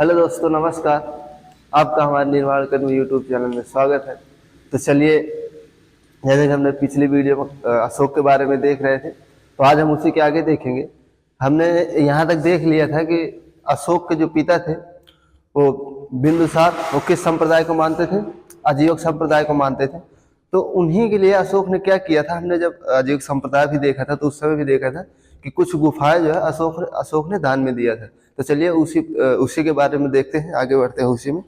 Hello दोस्तों, नमस्कार। आपका हमारे निर्माण कर्म यूट्यूब चैनल में स्वागत है। तो चलिए, जैसे कि हमने पिछली वीडियो में अशोक के बारे में देख रहे थे, तो आज हम उसी के आगे देखेंगे। हमने यहाँ तक देख लिया था कि अशोक के जो पिता थे वो बिंदुसार, वो किस संप्रदाय को मानते थे? अजीवक संप्रदाय को मानते थे। तो उन्हीं के लिए अशोक ने क्या किया था, हमने जब अजीवक संप्रदाय भी देखा था तो उस समय भी देखा था कि कुछ गुफाएं जो है अशोक ने दान में दिया था। तो चलिए उसी के बारे में देखते हैं, आगे बढ़ते हैं उसी में।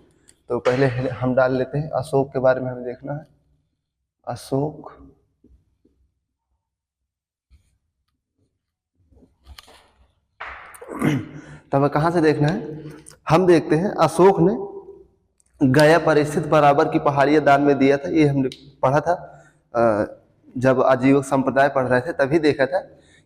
तो पहले हम डाल लेते हैं अशोक के बारे में, हमें देखना है अशोक। तो हमें कहाँ से देखना है? हम देखते हैं अशोक ने गया पर स्थित बराबर की पहाड़ियां दान में दिया था। ये हमने पढ़ा था जब आजीवक संप्रदाय पढ़ रहे थे, तभी देखा था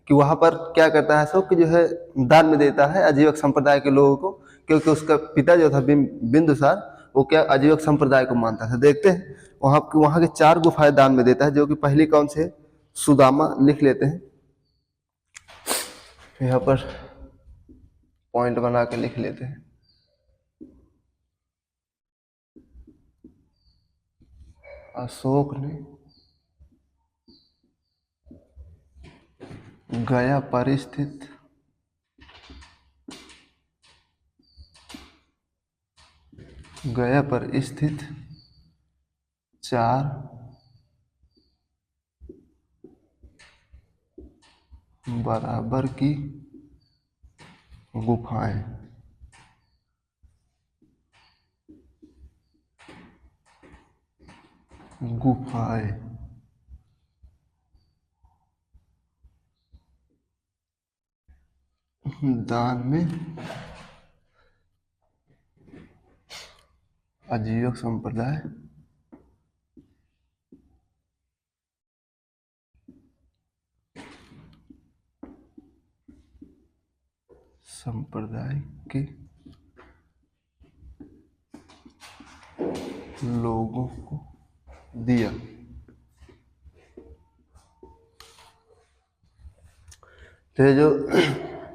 कि वहां पर क्या करता है अशोक, जो है दान में देता है आजीवक संप्रदाय के लोगों को, क्योंकि उसका पिता जो था बिंदुसार, वो क्या आजीवक संप्रदाय को मानता था। देखते हैं वहां के 4 गुफाएं दान में देता है, जो कि पहली कौन सी है? सुदामा। लिख लेते हैं यहाँ पर, पॉइंट बना के लिख लेते हैं। अशोक ने गया पर स्थित गया पर स्थित 4 बराबर की गुफाएं दान में आजीवक संप्रदाय के लोगों को दिया। तो ये जो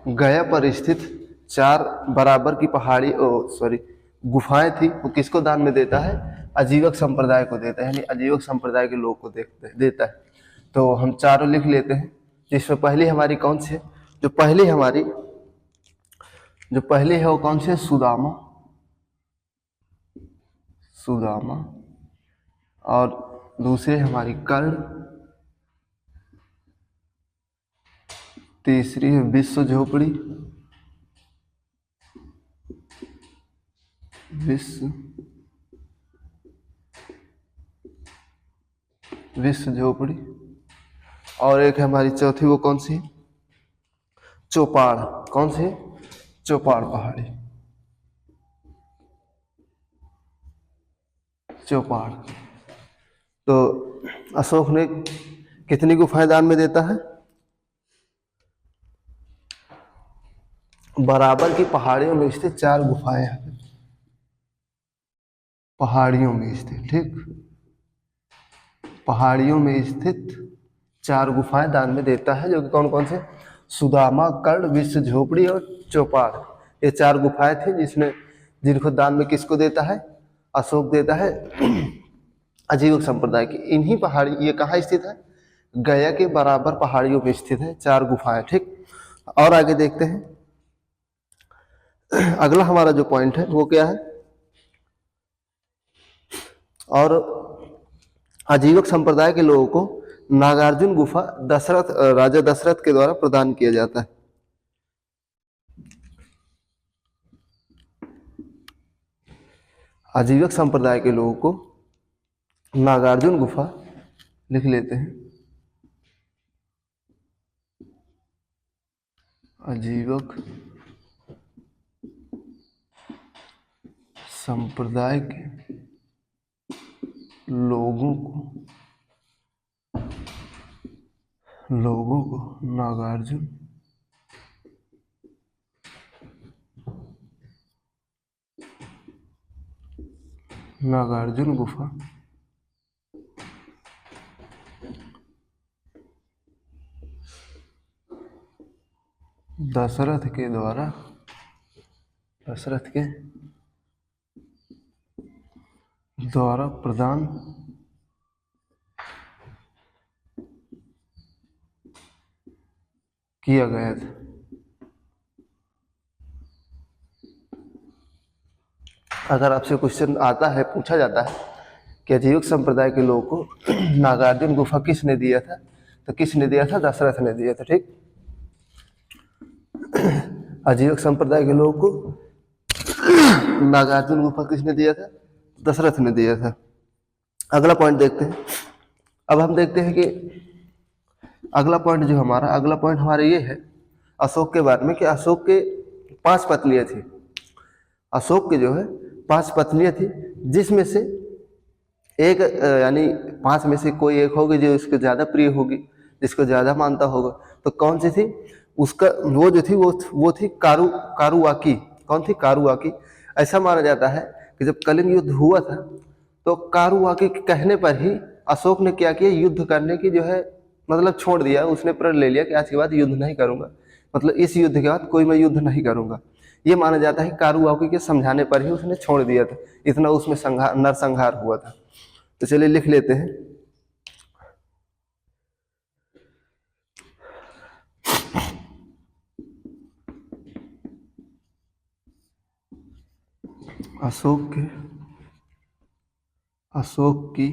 गया पर स्थित 4 बराबर की गुफाएं थी, वो किसको दान में देता है? आजीवक संप्रदाय को देता है, यानी आजीवक संप्रदाय के लोग को देता है। तो हम चारों लिख लेते हैं, जिसमें पहली हमारी कौन सी है? जो पहली है वो कौन सी है? सुदामा। और दूसरी हमारी कर्ण, तीसरी है विश्व झोपड़ी। विश्व झोपड़ी। और एक है हमारी चौथी, वो कौन सी? चौपाड़। कौन सी? चौपाड़ पहाड़ी। चौपाड़। तो अशोक ने कितनी गुफाएं दान में देता है? बराबर की पहाड़ियों में स्थित 4 गुफाएं हैं। पहाड़ियों में स्थित, ठीक, पहाड़ियों में स्थित 4 गुफाएं दान में देता है, जो कि कौन कौन से? सुदामा, कर्ण, विश्व झोपड़ी और चौपाड़। ये 4 गुफाएं थी जिनको दान में किसको देता है? अशोक देता है आजीवक संप्रदाय की। इन्हीं पहाड़ी, ये कहाँ स्थित है? गया के बराबर पहाड़ियों में स्थित है 4 गुफाएं, ठीक। और आगे देखते हैं, अगला हमारा जो पॉइंट है वो क्या है? और आजीवक संप्रदाय के लोगों को नागार्जुन गुफा राजा दशरथ के द्वारा प्रदान किया जाता है। आजीवक संप्रदाय के लोगों को नागार्जुन गुफा, लिख लेते हैं, आजीवक संप्रदाय के लोगों को नागार्जुन गुफा दशरथ के द्वारा प्रदान किया गया था। अगर आपसे क्वेश्चन आता है, पूछा जाता है कि आजीविक संप्रदाय के लोगों को नागार्जुन गुफा किसने दिया था, तो किसने दिया था? दशरथ ने दिया था। ठीक, आजीविक संप्रदाय के लोगों को नागार्जुन गुफा किसने दिया था? दशरथ ने दिया था। अगला पॉइंट देखते हैं। अब हम देखते हैं कि अगला पॉइंट हमारा ये है अशोक के बारे में कि अशोक के 5 पत्नियां थी। अशोक की जो है 5 पत्नियां थी, जिसमें से एक यानी 5 में से कोई एक होगी जो इसको ज्यादा प्रिय होगी, जिसको ज्यादा मानता होगा। तो कौन सी थी? उसका वो जो थी वो थी कारुवाकी। कौन थी? कारुवाकी। ऐसा माना जाता है कि जब कलिंग युद्ध हुआ था तो कारुवाकी के कहने पर ही अशोक ने क्या किया, युद्ध करने की जो है मतलब छोड़ दिया। उसने प्रण ले लिया कि आज के बाद युद्ध नहीं करूंगा, मतलब इस युद्ध के बाद कोई मैं युद्ध नहीं करूंगा। ये माना जाता है कारुवाकी के समझाने पर ही उसने छोड़ दिया था, इतना उसमें नरसंहार हुआ था। तो चलिए लिख लेते हैं। अशोक की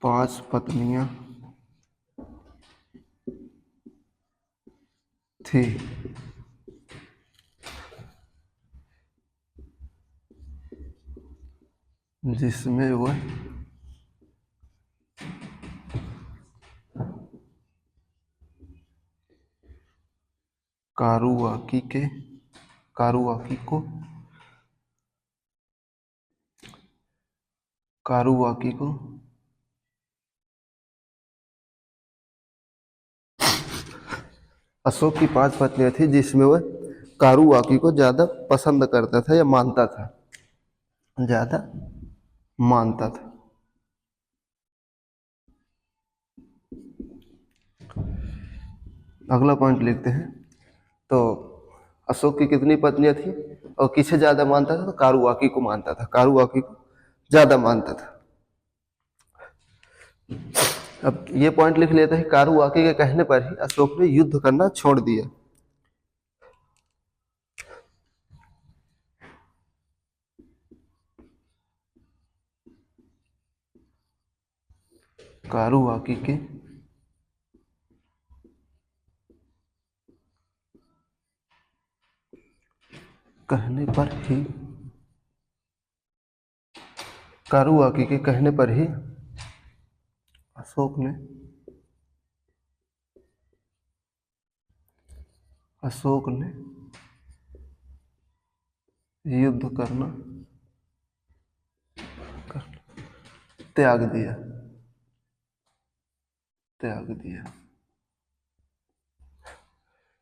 5 पत्नियां थी, जिसमें वह कारुवाकी को अशोक की 5 पत्नियां थी जिसमें वह कारुवाकी को ज्यादा पसंद करता था या मानता था, ज्यादा मानता था। अगला पॉइंट लिखते हैं। तो अशोक की कितनी पत्नियां थी और किसे ज्यादा मानता था? तो कारुवाकी को मानता था, कारुवाकी को ज्यादा मानता था। अब ये पॉइंट लिख लेते हैं, कारुवाकी के कहने पर ही अशोक ने युद्ध करना छोड़ दिया। कारुवाकी के कहने पर ही कारुवाकी के कहने पर ही अशोक ने युद्ध करना त्याग दिया।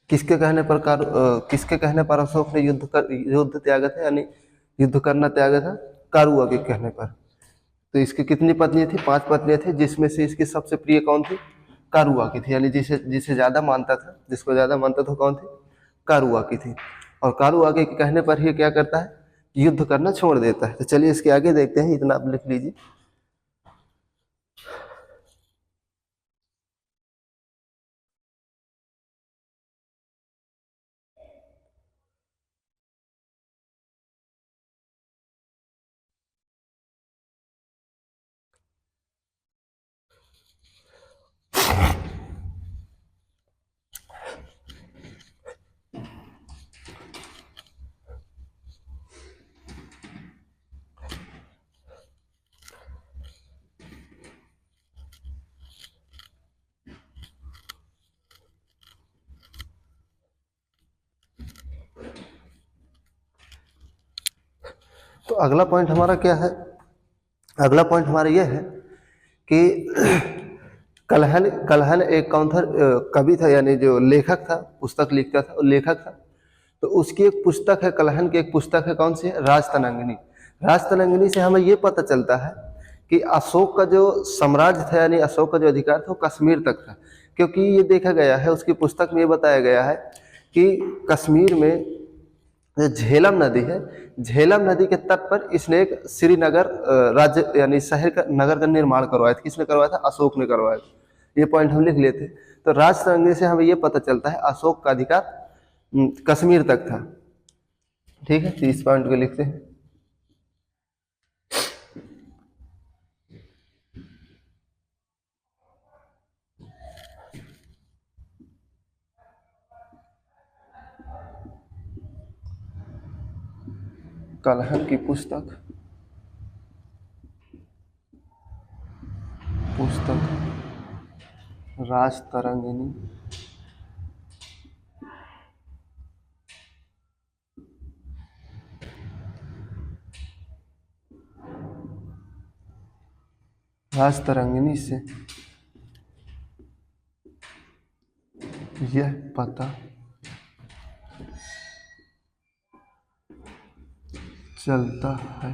किसके कहने पर अशोक ने युद्ध त्यागा था, यानी युद्ध करना त्यागा था? कारुवाकी के कहने पर। तो इसकी कितनी पत्नियां थी? 5 पत्नियां थी, जिसमें से इसकी सबसे प्रिय कौन थी? कारुवाकी थी, यानी जिसे ज्यादा मानता था, जिसको ज्यादा मानता था कौन थी? कारुवाकी थी। और कारुवाकी के कहने पर ही क्या करता है? युद्ध करना छोड़ देता है। तो चलिए इसके आगे देखते हैं, इतना आप लिख लीजिए। तो अगला पॉइंट हमारा क्या है? अगला पॉइंट हमारा यह है कि कलहन एक कौन था? कवि था, यानी जो लेखक था, पुस्तक लिखता था, लेखक था। तो उसकी एक पुस्तक है, कलहन की एक पुस्तक है, कौन सी है? राजतरंगिणी। राजतरंगिणी से हमें ये पता चलता है कि अशोक का जो साम्राज्य था, यानी अशोक का जो अधिकार था, वो कश्मीर तक था। क्योंकि ये देखा गया है, उसकी पुस्तक में ये बताया गया है कि कश्मीर में जो झेलम नदी है, झेलम नदी के तट पर इसने एक श्रीनगर राज्य यानी शहर का नगर का निर्माण करवाया था। किसने करवाया था? अशोक ने करवाया था। ये पॉइंट हम लिख लेते। तो राजतरंगी से हमें ये पता चलता है अशोक का अधिकार कश्मीर तक था। ठीक है, तो इस पॉइंट को लिखते हैं। कलहन की पुस्तक राजतरंगिणी से यह पता चलता है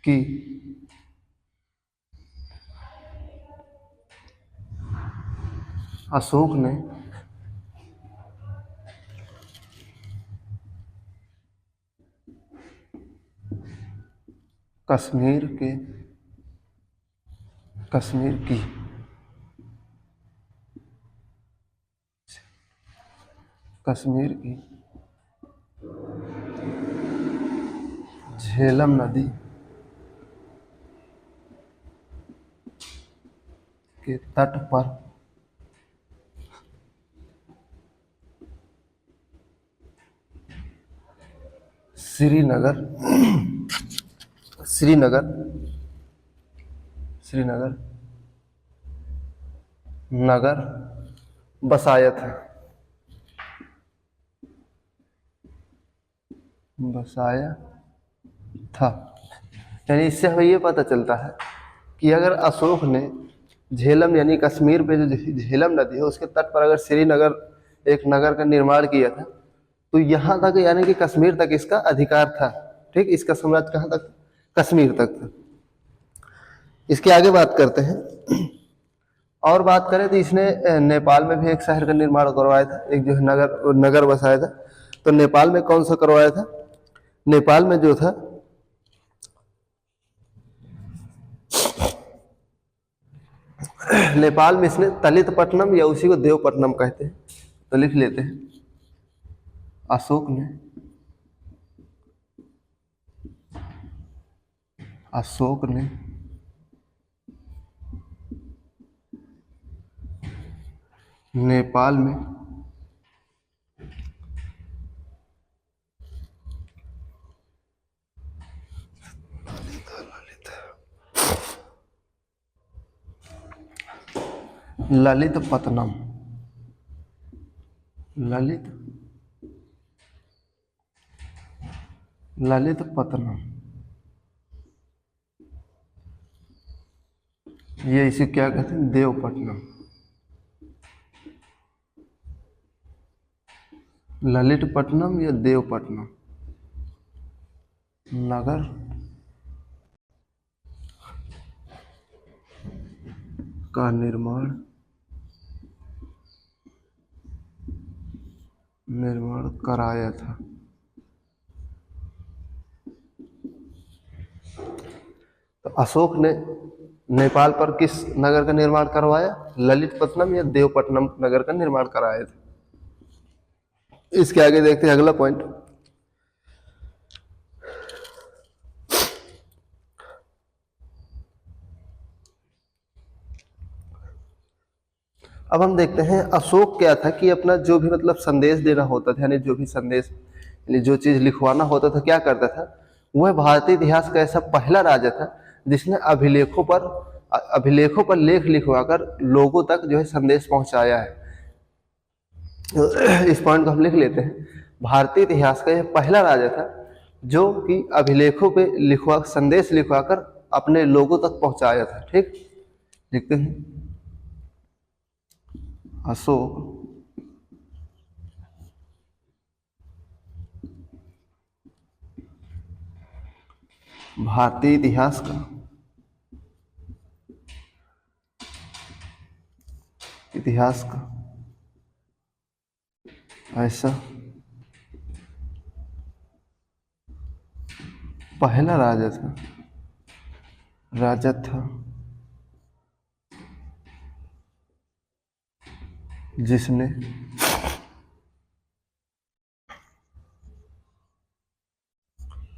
कि अशोक ने कश्मीर की झेलम नदी के तट पर श्रीनगर नगर बसाया था। यानी इससे हमें ये पता चलता है कि अगर अशोक ने झेलम यानी कश्मीर पे जो झेलम नदी है उसके तट पर अगर श्रीनगर एक नगर का निर्माण किया था, तो यहाँ तक यानी कि कश्मीर तक इसका अधिकार था। ठीक, इसका साम्राज्य कहाँ तक? कश्मीर तक था। इसके आगे बात करते हैं। और बात करें तो इसने नेपाल में भी एक शहर का निर्माण करवाया था, एक जो है नगर बसाया था। तो नेपाल में कौन सा करवाया था? नेपाल में जो था नेपाल में इसने तलितपट्टनम या उसी को देवपट्टनम कहते हैं, तो लिख लेते हैं। अशोक ने नेपाल में ललितपट्टनम ये इसे क्या कहते हैं? देवपट्टनम। ललितपट्टनम या देवपट्टनम नगर का निर्माण कराया था। तो अशोक ने नेपाल पर किस नगर का निर्माण करवाया? ललितपट्टनम या देवपट्टनम नगर का निर्माण कराया था। इसके आगे देखते हैं अगला पॉइंट। अब हम देखते हैं अशोक क्या था कि अपना जो भी मतलब संदेश देना होता था, यानी जो भी संदेश यानी जो चीज लिखवाना होता था, क्या करता था? वह भारतीय इतिहास का ऐसा पहला राजा था जिसने अभिलेखों पर लेख लिखवाकर लोगों तक जो है संदेश पहुंचाया है। इस पॉइंट को हम लिख लेते हैं। भारतीय इतिहास का यह पहला राजा था जो कि अभिलेखों पे संदेश लिखवाकर अपने लोगों तक पहुंचाया था। ठीक, लिखते हैं अशोक भारतीय इतिहास का ऐसा पहला राजा था जिसने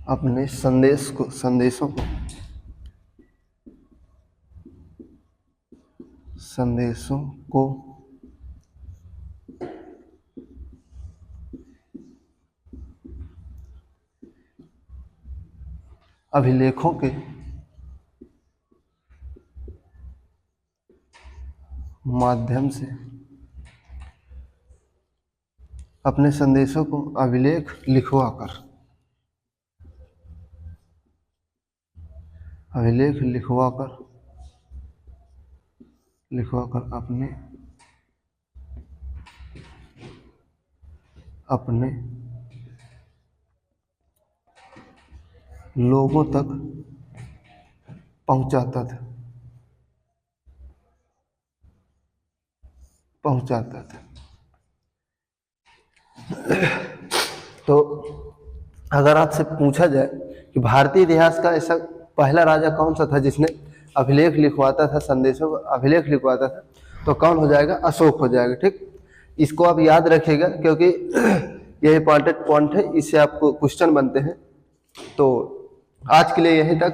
अपने संदेशों को अभिलेखों के माध्यम से अपने संदेशों को अभिलेख लिखवाकर अपने लोगों तक पहुंचाता था। तो अगर आपसे पूछा जाए कि भारतीय इतिहास का ऐसा पहला राजा कौन सा था जिसने अभिलेख लिखवाता था, संदेशों का अभिलेख लिखवाता था, तो कौन हो जाएगा? अशोक हो जाएगा। ठीक, इसको आप याद रखिएगा क्योंकि यह इंपॉर्टेंट पॉइंट है, इससे आपको क्वेश्चन बनते हैं। तो आज के लिए यहीं तक,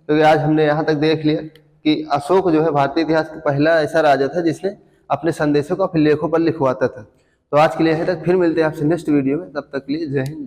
क्योंकि आज हमने यहाँ तक देख लिया कि अशोक जो है भारतीय इतिहास का पहला ऐसा राजा था जिसने अपने संदेशों को अभिलेखों पर लिखवाता था। तो आज के लिए यहीं तक, फिर मिलते हैं आपसे नेक्स्ट वीडियो में। तब तक के लिए जय हिंद।